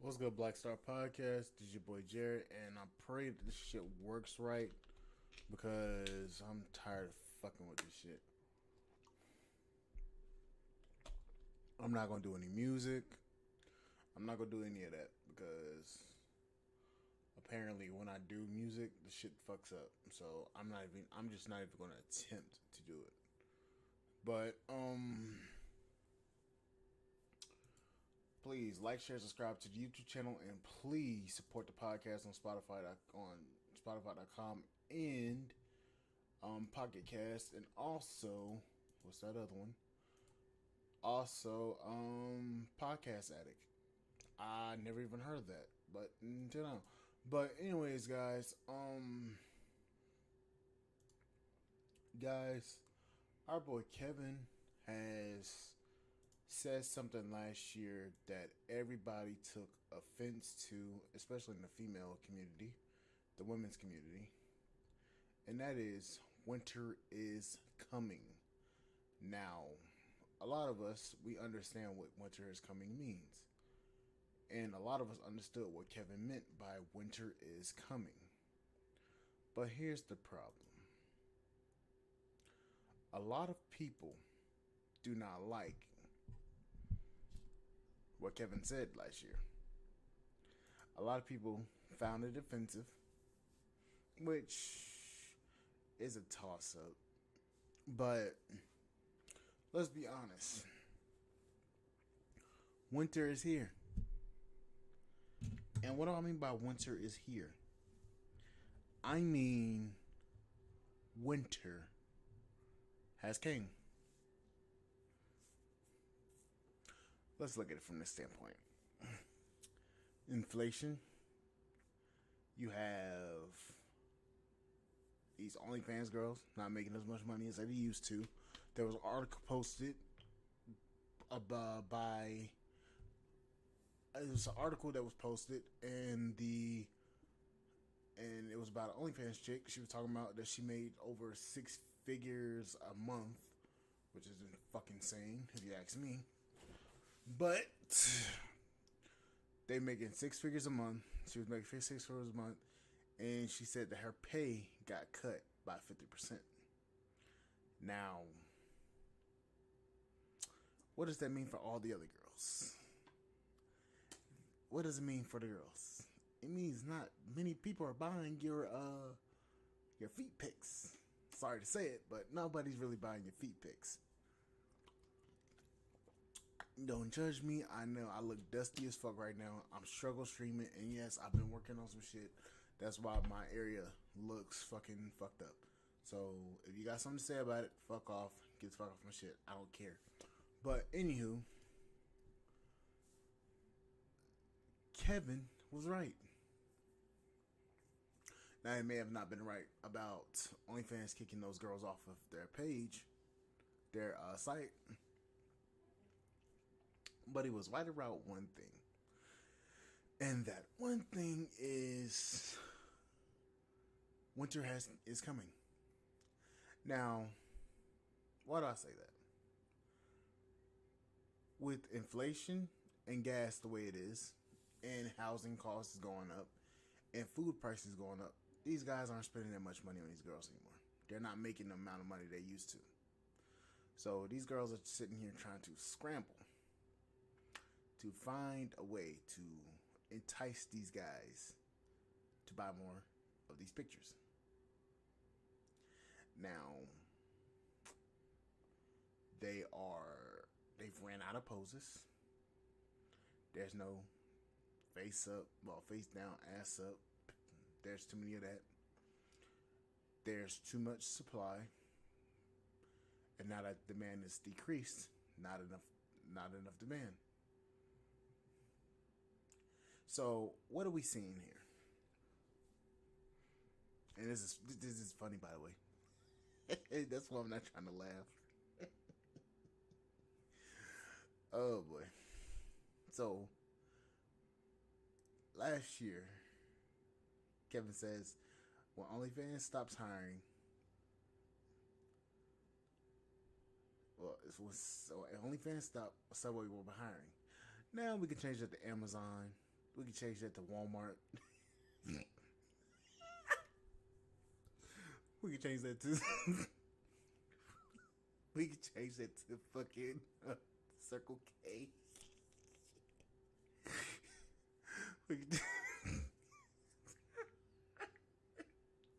What's good, Black Star Podcast? This is your boy Jared, and I pray that this shit works right because I'm tired of fucking with this shit. I'm not gonna do any music. I'm not gonna do any of that because apparently when I do music, the shit fucks up. So I'm just not even gonna attempt to do it. But please like, share, subscribe to the YouTube channel, and please support the podcast on Spotify.com and Pocket Cast, and also what's that other one? Also, Podcast Addict. I never even heard of that, but until now. But anyways, guys, our boy Kevin has said something last year that everybody took offense to, especially in the female community, the women's community, and that is winter is coming. Now, a lot of us, we understand what winter is coming means. And a lot of us understood what Kevin meant by winter is coming. But here's the problem. A lot of people do not like what Kevin said last year. A lot of people found it offensive, which is a toss up. But let's be honest. Winter is here. And what do I mean by winter is here? I mean winter has came. Let's look at it from this standpoint. Inflation. You have these OnlyFans girls not making as much money as they used to. There was an article posted by. It was an article that was posted, and it was about an OnlyFans chick. She was talking about that she made over 6 figures a month, which is fucking insane if you ask me. But they making 6 figures a month. She was making 6 figures a month, and she said that her pay got cut by 50%. Now, what does that mean for all the other girls? What does it mean for the girls? It means not many people are buying your feet pics. Sorry to say it, but nobody's really buying your feet pics. Don't judge me. I know I look dusty as fuck right now. I'm struggle streaming, and yes, I've been working on some shit. That's why my area looks fucking fucked up. So if you got something to say about it, fuck off. Get the fuck off my shit. I don't care. But anywho, Kevin was right. Now, it may have not been right about OnlyFans kicking those girls off of their page, their site, but he was right about one thing. And that one thing is winter is coming. Now, why do I say that? With inflation and gas the way it is, and housing costs going up, and food prices going up, these guys aren't spending that much money on these girls anymore. They're not making the amount of money they used to. So these girls are sitting here trying to scramble to find a way to entice these guys to buy more of these pictures. Now, they've ran out of poses. There's no face up, well, face down, ass up. There's too many of that. There's too much supply, and now that demand is decreased, not enough demand. So what are we seeing here? And this is funny, by the way. That's why I'm not trying to laugh. Oh boy. So last year, Kevin says, when OnlyFans stops hiring, so OnlyFans stopped, Subway will be hiring. Now we can change it to Amazon. We can change that to Walmart. We can change that to. We can change that to fucking Circle K. We can,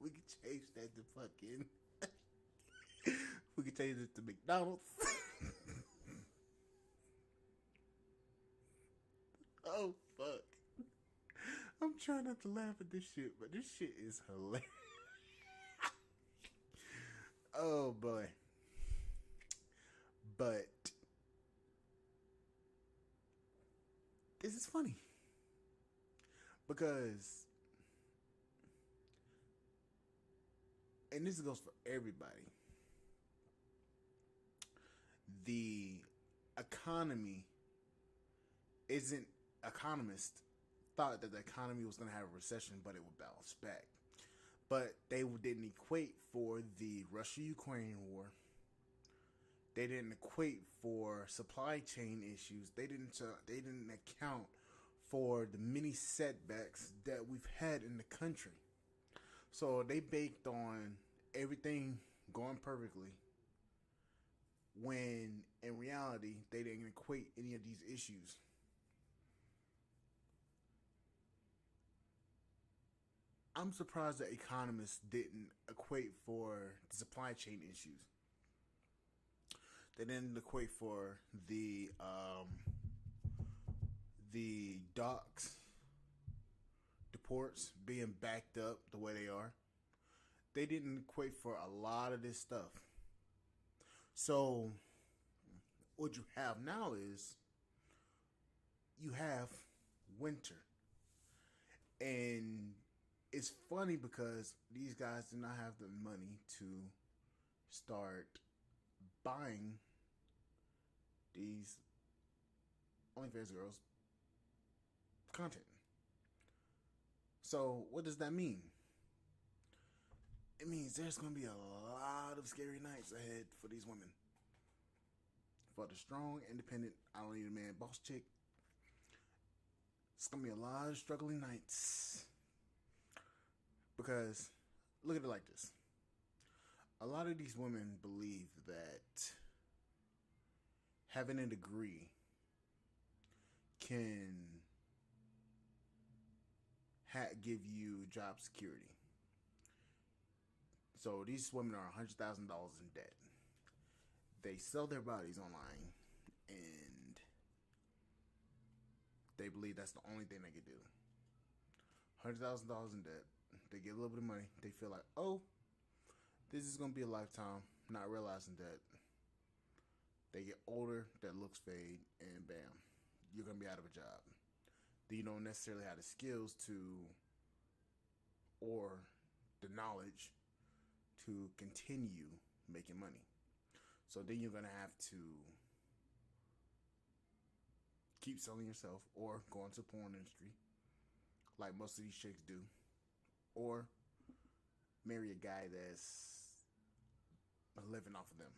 we can change that to fucking. We can change it to McDonald's. Oh fuck! I'm trying not to laugh at this shit, but this shit is hilarious. Oh boy! But this is funny because, and this goes for everybody. The economy isn't. Economists thought that the economy was going to have a recession, but it would bounce back. But they didn't equate for the Russia-Ukraine war. They didn't equate for supply chain issues. They didn't account for the many setbacks that we've had in the country. So they baked on everything going perfectly, when in reality they didn't equate any of these issues. I'm surprised that economists didn't equate for the supply chain issues. They didn't equate for the docks, the ports being backed up the way they are. They didn't equate for a lot of this stuff. So what you have now is you have winter. And it's funny because these guys do not have the money to start buying these OnlyFans girls content. So what does that mean? It means there's going to be a lot of scary nights ahead for these women. For the strong, independent, I don't need a man boss chick, it's going to be a lot of struggling nights. Because, look at it like this. A lot of these women believe that having a degree can give you job security. So these women are $100,000 in debt. They sell their bodies online, and they believe that's the only thing they can do. $100,000 in debt. They get a little bit of money. They feel like, oh, this is going to be a lifetime. Not realizing that they get older, that looks fade, and bam, you're going to be out of a job. Then you don't necessarily have the skills to, or the knowledge to continue making money. So then you're going to have to keep selling yourself or go into the porn industry like most of these chicks do. Or marry a guy that's living off of them.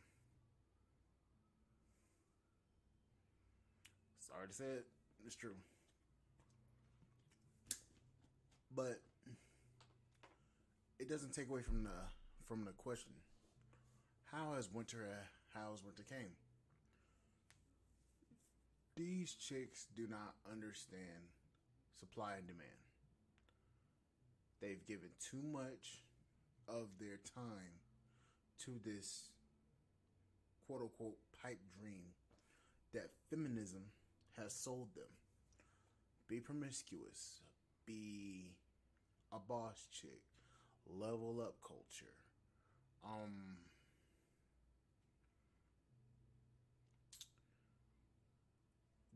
Sorry to say it, it's true. But it doesn't take away from the question. How has winter came? These chicks do not understand supply and demand. They've given too much of their time to this quote unquote pipe dream that feminism has sold them. Be promiscuous, be a boss chick, level up culture,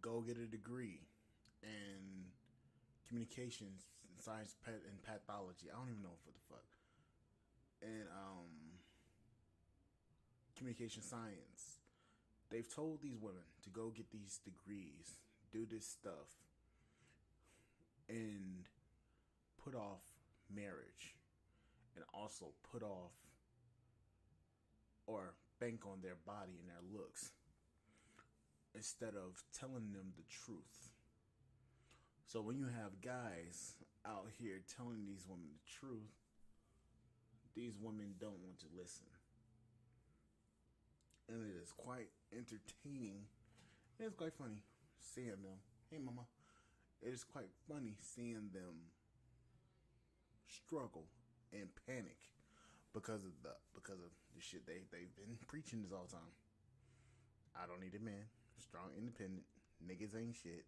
go get a degree in communications, science, and pathology. I don't even know what the fuck. And communication science. They've told these women to go get these degrees, do this stuff, and put off marriage, and also put off or bank on their body and their looks, instead of telling them the truth. So when you have guys out here telling these women the truth, these women don't want to listen. And it is quite entertaining. It's quite funny seeing them. Hey, mama. It is quite funny seeing them struggle and panic because of the shit they've been preaching this all the time. I don't need a man. Strong, independent. Niggas ain't shit.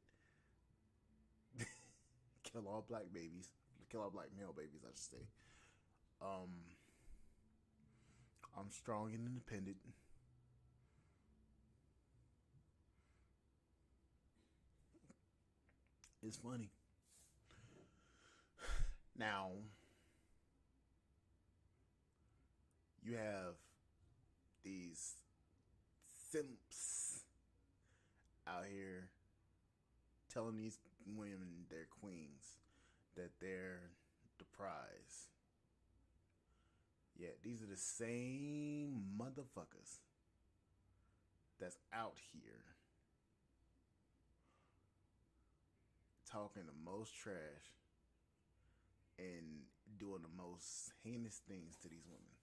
Kill all black babies. Kill all black male babies, I should say. I'm strong and independent. It's funny. Now, you have these simps out here telling these women they're queens, that they're the prize. Yeah, these are the same motherfuckers that's out here talking the most trash and doing the most heinous things to these women.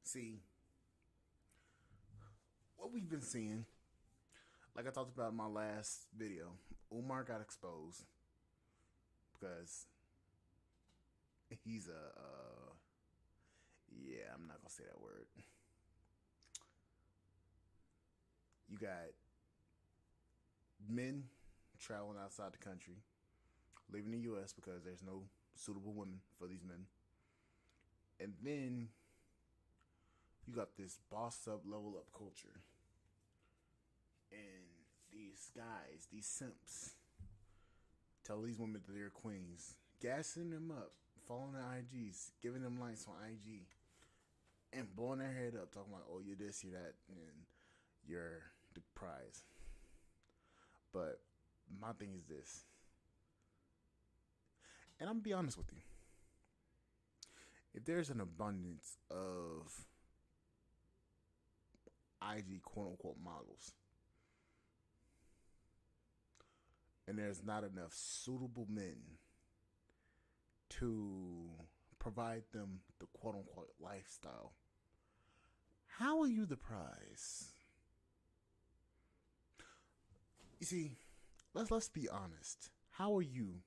See, what we've been seeing, like I talked about in my last video, Umar got exposed because he's yeah, I'm not gonna say that word. You got men traveling outside the country, leaving the U.S. because there's no suitable women for these men. And then you got this boss up, level up culture. And these guys, these simps, tell these women that they're queens, gassing them up, following their IGs, giving them likes on IG, and blowing their head up, talking about, oh, you're this, you're that, and you're the prize. But my thing is this, and I'm gonna be honest with you. If there's an abundance of IG quote unquote models, and there's not enough suitable men to provide them the quote unquote lifestyle, how are you the prize? You see, let's be honest. How are you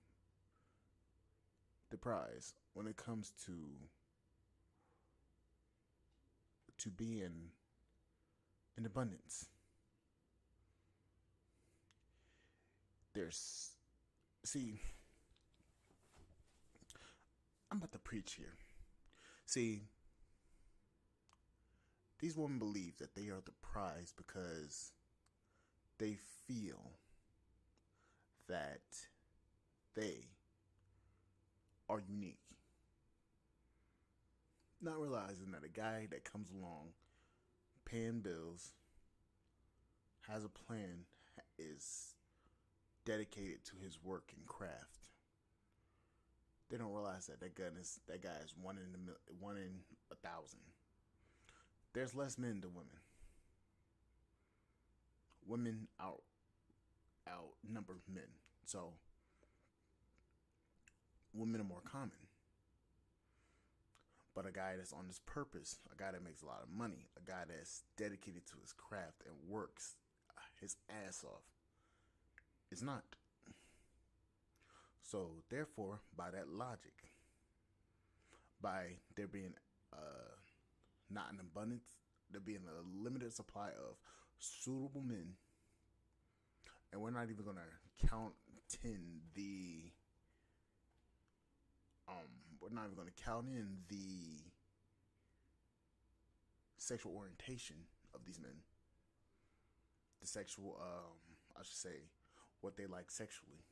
the prize when it comes to being in abundance? See, I'm about to preach here. See, these women believe that they are the prize because they feel that they are unique. Not realizing that a guy that comes along paying bills, has a plan, is dedicated to his work and craft. They don't realize that that guy is one in 1,000. There's less men than women. Women outnumber men, so women are more common. But a guy that's on this purpose, a guy that makes a lot of money, a guy that's dedicated to his craft and works his ass off, is not. So therefore, by that logic, by there being not an abundance, there being a limited supply of suitable men, and we're not even gonna count in the we're not even gonna count in the sexual orientation of these men, the sexual I should say what they like sexually.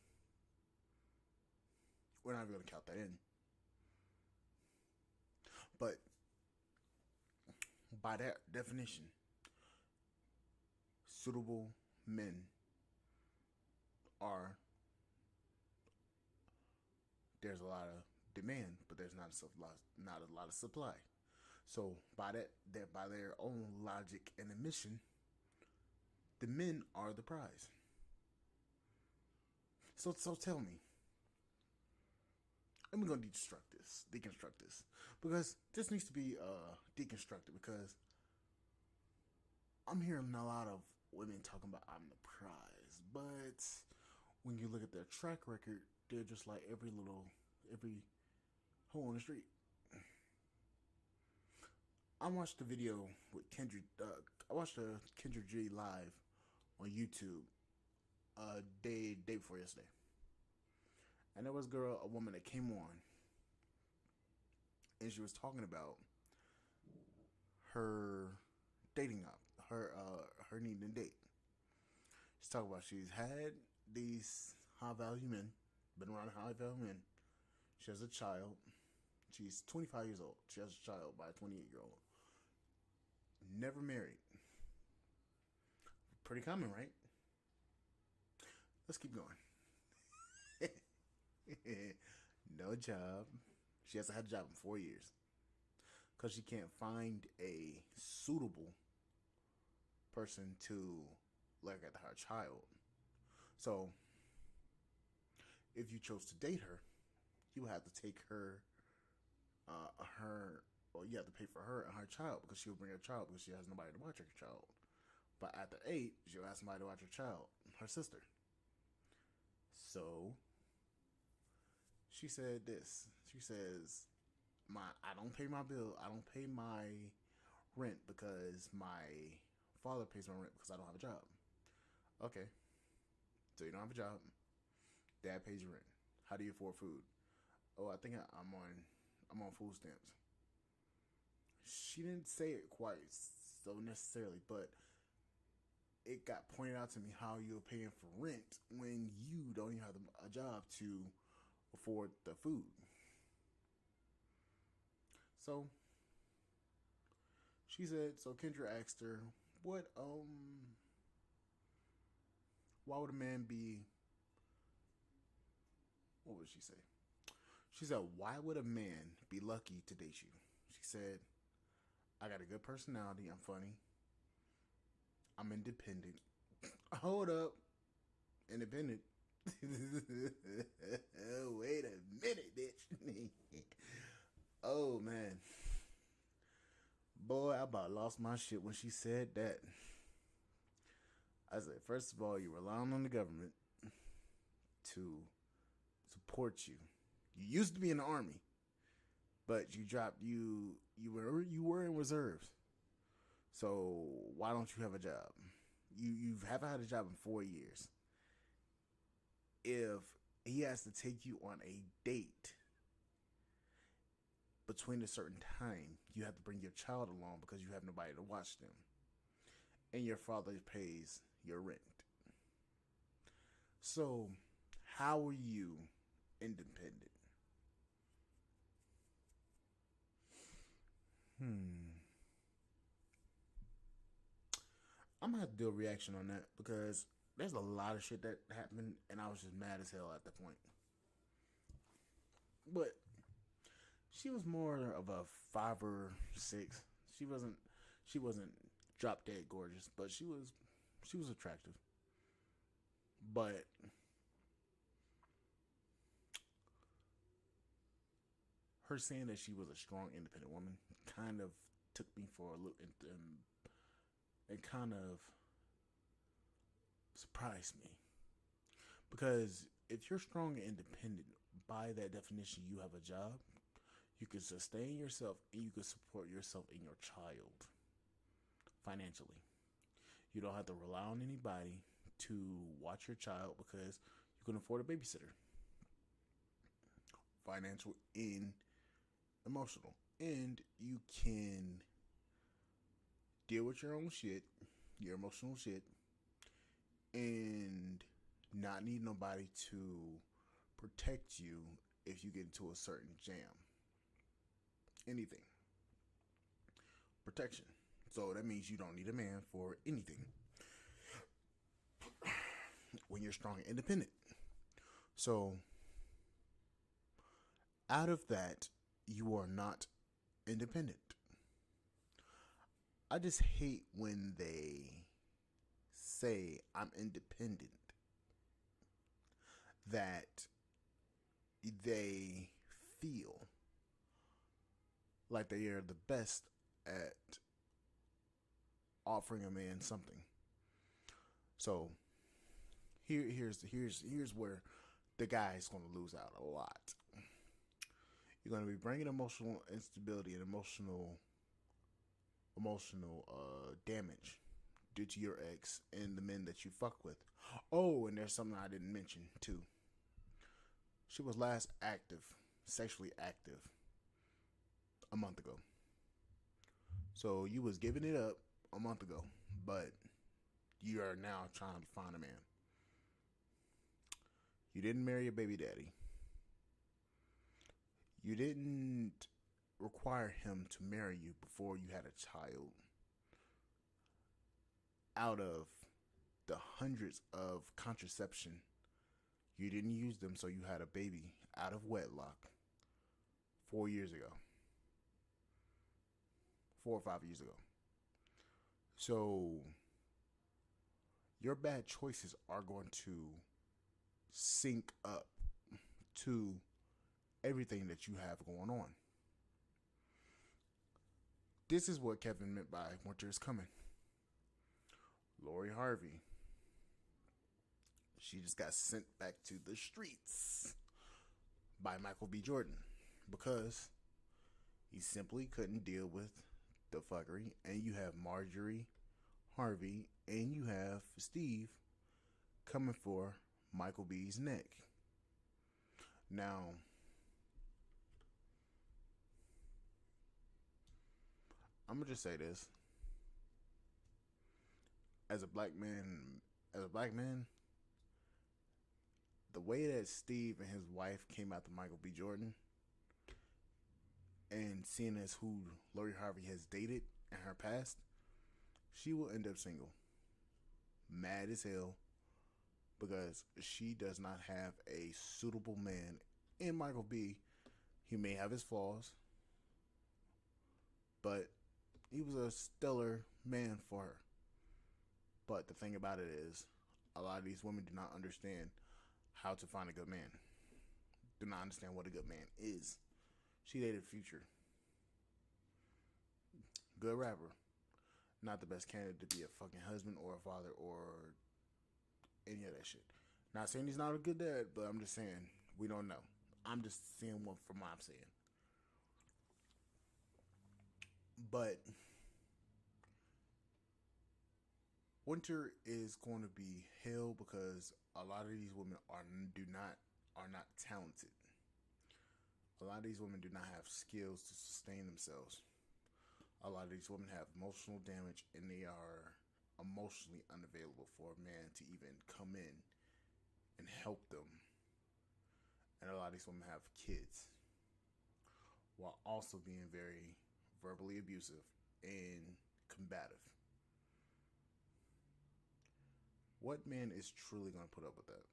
We're not even gonna count that in. But by that definition, suitable men are, there's a lot of demand, but there's not a lot of supply. So by their own logic and admission, the men are the prize. So tell me, I'm gonna deconstruct this, because this needs to be deconstructed, because I'm hearing a lot of women talking about I'm the prize, but when you look at their track record, they're just like every hoe on the street. I watched a video with Kendrick. I watched a Kendrick G live on YouTube day before yesterday, and there was a woman that came on, and she was talking about her dating up, her needing a date. She's talking about she's had these high value men, been around high value men. She has a child. She's 25 years old. She has a child by a 28-year-old. Never married. Pretty common, right? Let's keep going. No job. She hasn't had a job in 4 years because she can't find a suitable person to look at her child. So, if you chose to date her, you have to take or you have to pay for her and her child, because she'll bring her child because she has nobody to watch her child. But at the age, she'll ask somebody to watch her child, her sister. So she said this. She says, I don't pay my bill. I don't pay my rent because my father pays my rent because I don't have a job. Okay. So you don't have a job. Dad pays your rent. How do you afford food? Oh, I think I'm on food stamps. She didn't say it quite so necessarily, but it got pointed out to me how you're paying for rent when you don't even have a job to afford the food. So she said, so Kendra asked her, why would a man be, what would she say? She said, why would a man be lucky to date you? She said, I got a good personality. I'm funny. I'm independent. Hold up. Independent? Wait a minute, bitch. Oh, man. Boy, I about lost my shit when she said that. I said, first of all, you're relying on the government to support you. You used to be in the army, but you were in reserves. So why don't you have a job? You haven't had a job in 4 years. If he has to take you on a date between a certain time, you have to bring your child along because you have nobody to watch them, and your father pays your rent. So how are you independent? I'm gonna have to do a reaction on that, because there's a lot of shit that happened, and I was just mad as hell at the point. But she was more of a 5 or 6. She wasn't drop dead gorgeous, but she was attractive. But her saying that she was a strong, independent woman kind of took me for a look, and kind of surprised me, because if you're strong and independent, by that definition, you have a job, you can sustain yourself, and you can support yourself and your child financially. You don't have to rely on anybody to watch your child, because you can afford a babysitter, financial and emotional, and you can deal with your own shit, your emotional shit, and not need nobody to protect you if you get into a certain jam. Anything. Protection. So that means you don't need a man for anything when you're strong and independent. So out of that, you are not independent. I just hate when they say I'm independent. that they feel like they are the best at offering a man something. So here's where the guy is going to lose out a lot. You're going to be bringing emotional instability and emotional damage due to your ex and the men that you fuck with. Oh, and there's something I didn't mention too. She was last sexually active, a month ago. So you was giving it up a month ago, but you are now trying to find a man. You didn't marry your baby daddy. You didn't require him to marry you before you had a child. Out of the hundreds of contraception, you didn't use them, so you had a baby out of wedlock 4 years ago. 4 or 5 years ago. So your bad choices are going to sync up to everything that you have going on. This is what Kevin meant by winter is coming. Lori Harvey, she just got sent back to the streets by Michael B. Jordan because he simply couldn't deal with the fuckery. And you have Marjorie Harvey and you have Steve coming for Michael B.'s neck. Now, I'm gonna just say this. As a black man, the way that Steve and his wife came out to Michael B. Jordan, and seeing as who Lori Harvey has dated in her past, she will end up single. Mad as hell because she does not have a suitable man in Michael B. He may have his flaws, but he was a stellar man for her. But the thing about it is, a lot of these women do not understand how to find a good man. Do not understand what a good man is. She dated Future. Good rapper. Not the best candidate to be a fucking husband or a father or any of that shit. Not saying he's not a good dad, but I'm just saying we don't know. I'm just seeing what from what I'm saying. But winter is going to be hell because a lot of these women are not talented. A lot of these women do not have skills to sustain themselves. A lot of these women have emotional damage and they are emotionally unavailable for a man to even come in and help them. And a lot of these women have kids while also being very verbally abusive and combative. What man is truly going to put up with that?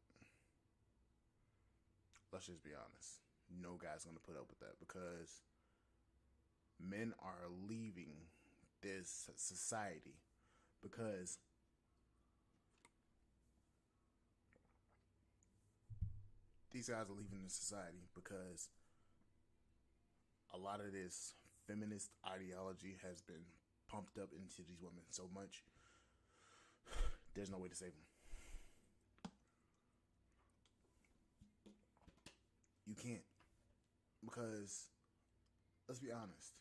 Let's just be honest. No guy's going to put up with that because men are leaving this society because these guys are leaving this society because a lot of this feminist ideology has been pumped up into these women so much, there's no way to save them. You can't. Because, let's be honest.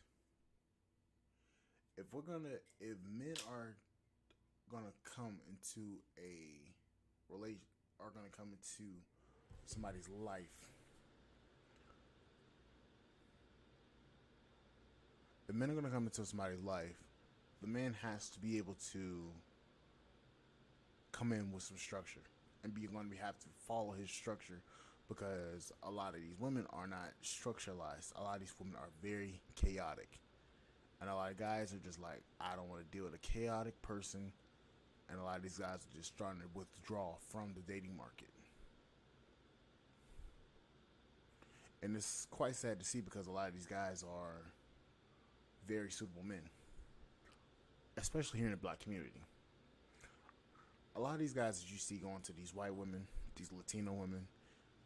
If men are gonna come into somebody's life, if men are gonna come into somebody's life, the man has to be able to come in with some structure and have to follow his structure because a lot of these women are not structuralized. A lot of these women are very chaotic. And a lot of guys are just like, I don't want to deal with a chaotic person. And a lot of these guys are just starting to withdraw from the dating market. And it's quite sad to see because a lot of these guys are very suitable men. Especially here in the black community. A lot of these guys that you see going to these white women, these Latino women,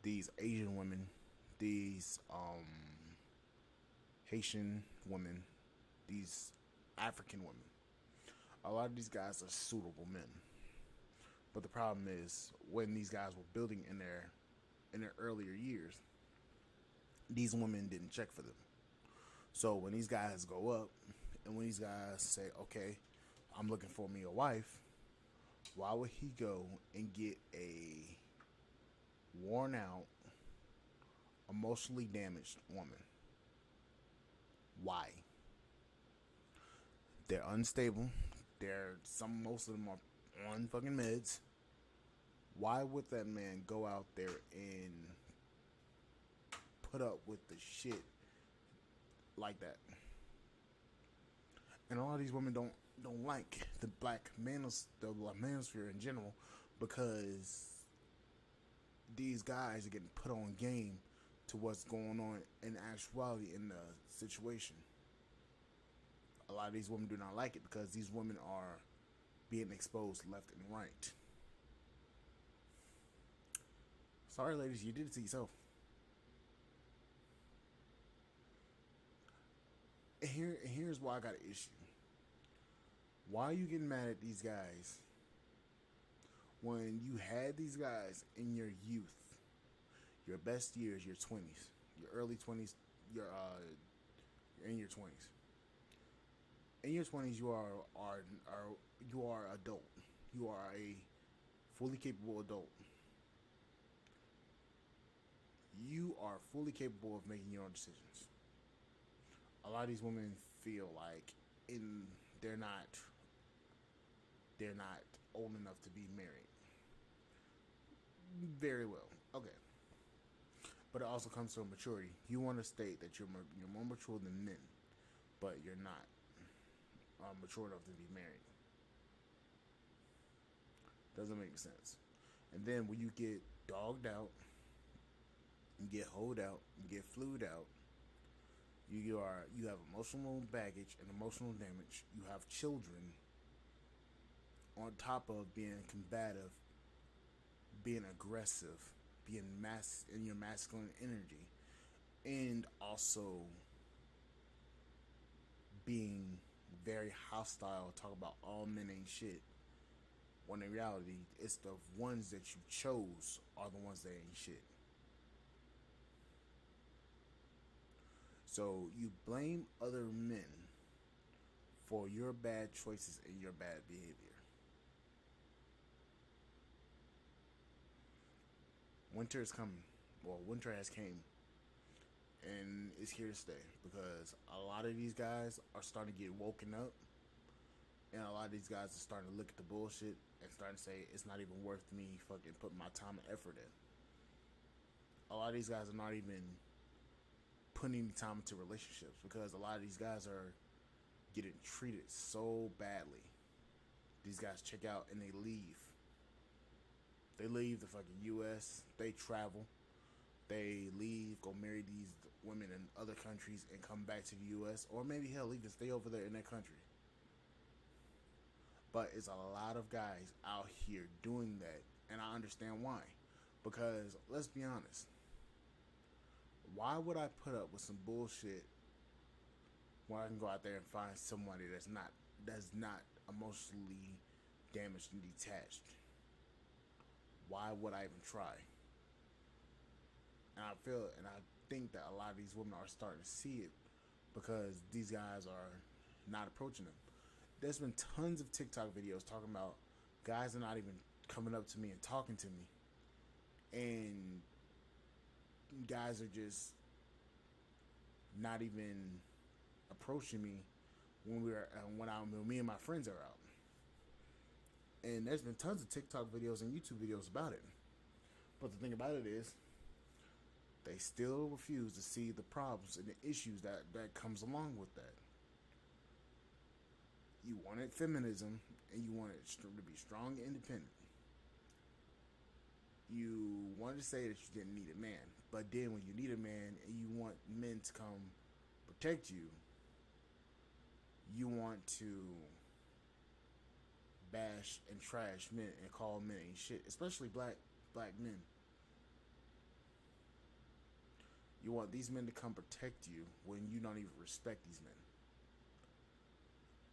these Asian women, these Haitian women, these African women. A lot of these guys are suitable men. But the problem is when these guys were building in their earlier years, these women didn't check for them. So when these guys go up and when these guys say, okay, I'm looking for me a wife, why would he go and get a worn out, emotionally damaged woman? Why? They're unstable. Most of them are on fucking meds. Why would that man go out there and put up with the shit like that? And a lot of these women don't like the black manosphere in general because these guys are getting put on game to what's going on in actuality in the situation. A lot of these women do not like it because these women are being exposed left and right. Sorry, ladies, you did it to yourself. And here's why I got an issue. Why are you getting mad at these guys when you had these guys in your youth, your best years, your 20s, your early 20s, you're in your 20s. In your 20s, you are adult. You are a fully capable adult. You are fully capable of making your own decisions. A lot of these women feel like they're not old enough to be married. Very well, okay. But it also comes to a maturity. You want to state that you're more mature than men, but you're not mature enough to be married. Doesn't make sense. And then when you get dogged out, you get hoed out, you get flued out, you have emotional baggage and emotional damage. You have children on top of being combative, being aggressive, being in your masculine energy, and also being very hostile, talk about all men ain't shit. When in reality, it's the ones that you chose are the ones that ain't shit. So you blame other men for your bad choices and your bad behavior. Winter is coming. Well, winter has came and it's here to stay because a lot of these guys are starting to get woken up, and a lot of these guys are starting to look at the bullshit and starting to say it's not even worth me fucking putting my time and effort in. A lot of these guys are not even putting any time into relationships because a lot of these guys are getting treated so badly. These guys check out and they leave. They leave the fucking U.S. They travel. They leave, go marry these women in other countries and come back to the U.S. Or maybe, hell, even stay over there in that country. But it's a lot of guys out here doing that, and I understand why. Because, let's be honest, why would I put up with some bullshit when I can go out there and find somebody that's not emotionally damaged and detached? Why would I even try? And I think that a lot of these women are starting to see it because these guys are not approaching them. There's been tons of TikTok videos talking about guys are not even coming up to me and talking to me, and guys are just not even approaching me when me and my friends are out. And there's been tons of TikTok videos and YouTube videos about it. But the thing about it is, they still refuse to see the problems and the issues that comes along with that. You wanted feminism and you wanted to be strong and independent. You wanted to say that you didn't need a man. But then when you need a man and you want men to come protect you, you want to bash and trash men and call men ain't shit, especially black men. You want these men to come protect you when you don't even respect these men.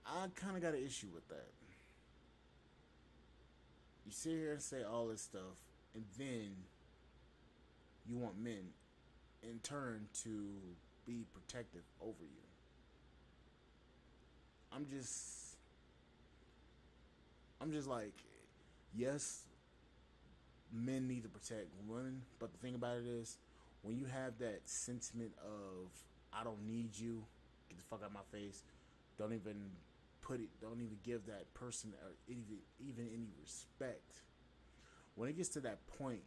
I kind of got an issue with that. You sit here and say all this stuff, and then you want men in turn to be protective over you. I'm just, I'm just like, yes, men need to protect women, but the thing about it is, when you have that sentiment of I don't need you, get the fuck out of my face, don't even don't even give that person or even any respect. When it gets to that point,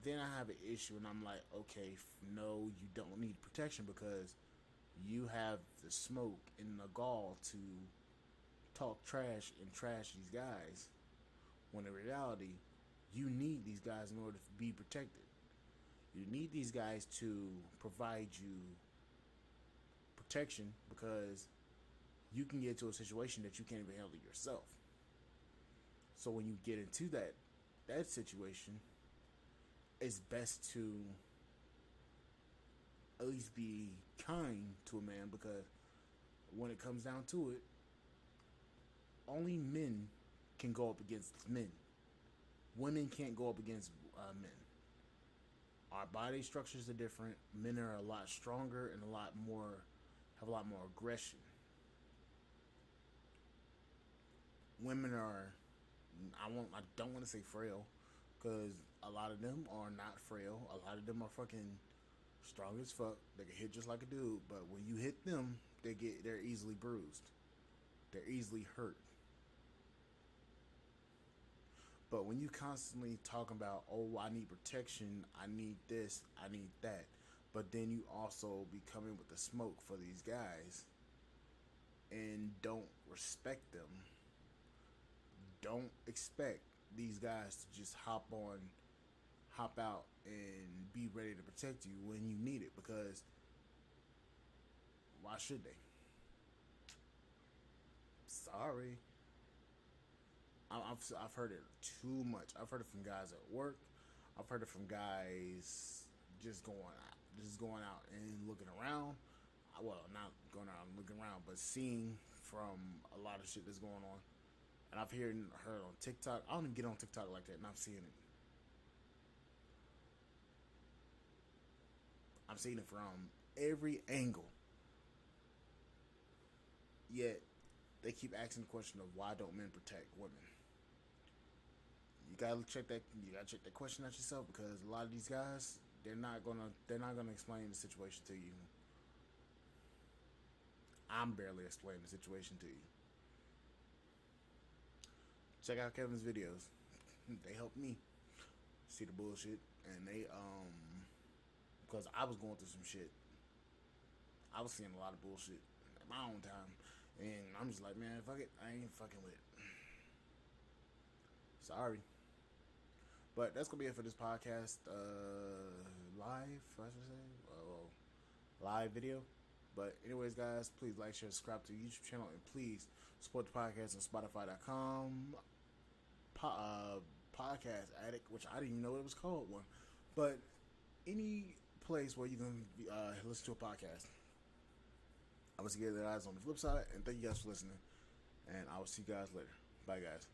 then I have an issue, and I'm like, okay, no, you don't need protection because you have the smoke and the gall to talk trash and trash these guys. When in reality, you need these guys in order to be protected. You need these guys to provide you protection because you can get to a situation that you can't even handle yourself. So when you get into that situation, it's best to at least be kind to a man because when it comes down to it, only men can go up against men. Women can't go up against men. Our body structures are different. Men are a lot stronger and have a lot more aggression. Women are, I don't want to say frail, because a lot of them are not frail. A lot of them are fucking strong as fuck. They can hit just like a dude, but when you hit them, they're easily bruised. They're easily hurt. But when you constantly talk about, oh, I need protection, I need this, I need that, but then you also be coming with the smoke for these guys and don't respect them, don't expect these guys to just hop out, and be ready to protect you when you need it because why should they? Sorry. I've heard it too much. I've heard it from guys at work. I've heard it from guys just going out and looking around. Well, not going out and looking around, but seeing from a lot of shit that's going on. And I've heard on TikTok. I don't even get on TikTok like that, and I'm seeing it. I'm seeing it from every angle. Yet they keep asking the question of why don't men protect women? You gotta check that. You gotta check that question out yourself because a lot of these guys, they're not gonna explain the situation to you. I'm barely explaining the situation to you. Check out Kevin's videos. They help me see the bullshit, and they because I was going through some shit. I was seeing a lot of bullshit at my own time, and I'm just like, man, fuck it, I ain't fucking with it. Sorry. But that's gonna be it for this podcast. Live, I should say, live video. But anyways, guys, please like, share, subscribe to the YouTube channel, and please support the podcast on Spotify.com. Podcast Addict, which I didn't even know it was called one, but any place where you can listen to a podcast. I will see you guys on the flip side, and thank you guys for listening. And I will see you guys later. Bye, guys.